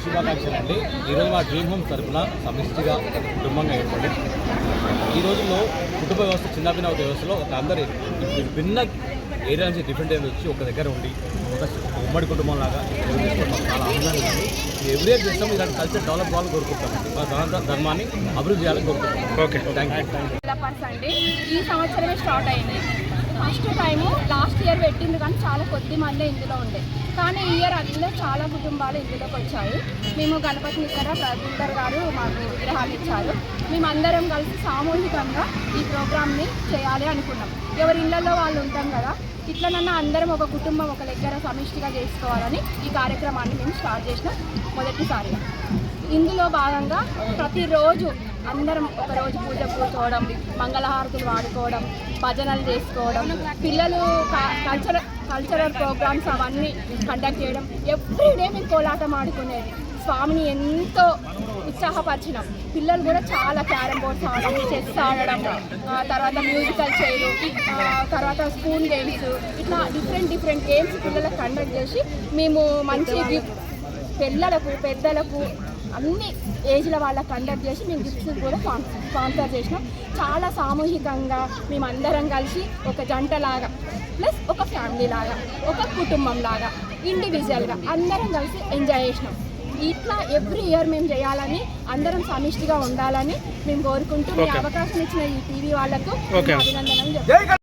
శుభాకాంక్షలు అండి. ఈరోజు మా డ్రీమ్ హోమ్ తరఫున సమిష్టిగా కుటుంబంగా ఏర్పడి ఈ రోజుల్లో కుటుంబ వ్యవస్థ చిన్నభిన్న వ్యవస్థలో ఒక అందరి భిన్న ఏరియా నుంచి డిఫరెంట్ ఏరియా వచ్చి ఒక దగ్గర ఉండి ఒక ఉమ్మడి కుటుంబం లాగా చాలా ఆనందంగా ఉంది. ఎవ్రీ ఇయర్ చేస్తాం, ఇలాంటి కల్చర్ డెవలప్ కావాలని కోరుకుంటాం, మా ధర్మాన్ని అభివృద్ధి చేయాలని కోరుకుంటాం. Okay, thank you. ఈ సంవత్సరమే స్టార్ట్ అయింది. ఫస్ట్ టైము లాస్ట్ ఇయర్ పెట్టింది కానీ చాలా కొద్ది మంది ఇందులో ఉండే, కానీ ఈ ఇయర్ అందులో చాలా కుటుంబాలు ఇందులోకి వచ్చాయి. మేము గణపతి ఇక్కడ ప్రజీందర్ గారు మాకు విగ్రహాలు ఇచ్చారు. మేమందరం కలిసి సామూహికంగా ఈ ప్రోగ్రామ్ని చేయాలి అనుకున్నాం. ఎవరి ఇళ్లలో వాళ్ళు ఉంటాం కదా, ఇట్లనన్నా అందరం ఒక కుటుంబం ఒక దగ్గర సమిష్టిగా చేసుకోవాలని ఈ కార్యక్రమాన్ని మేము స్టార్ట్ చేసినాం మొదటిసారిగా. ఇందులో భాగంగా ప్రతిరోజు అందరం ఒకరోజు పూజ కూర్చోవడం, మంగళహారతులు వాడుకోవడం, భజనలు చేసుకోవడం, పిల్లలు కల్చరల్ ప్రోగ్రామ్స్ అవన్నీ కండక్ట్ చేయడం. ఎవ్రీడే మేము కోలాటం ఆడుకునేది. స్వామిని ఎంతో ఉత్సాహపరిచినాం. పిల్లలు కూడా చాలా క్యారమ్ బోర్డ్స్ ఆడడం, చెస్ ఆడడం, తర్వాత మ్యూజికల్ చైర్, తర్వాత స్పూన్ గేమ్స్, ఇట్లా డిఫరెంట్ గేమ్స్ పిల్లలకు కండక్ట్ చేసి మేము మంచి గిఫ్ట్ పిల్లలకు పెద్దలకు అన్ని ఏజ్ల వాళ్ళకి కండక్ట్ చేసి మేము గిఫ్ట్స్ కూడా స్పాన్సర్ చేసినాం. చాలా సామూహికంగా మేమందరం కలిసి ఒక జంటలాగా ప్లస్ ఒక ఫ్యామిలీ లాగా ఒక కుటుంబం లాగా ఇండివిజువల్గా అందరం కలిసి ఎంజాయ్ చేసినాం. ఇట్లా ఎవ్రీ ఇయర్ మేము చేయాలని, అందరం సమిష్టిగా ఉండాలని మేము కోరుకుంటూ మీ అవకాశం ఇచ్చిన ఈ టీవీ వాళ్ళకు అభినందనలు చెప్తాం.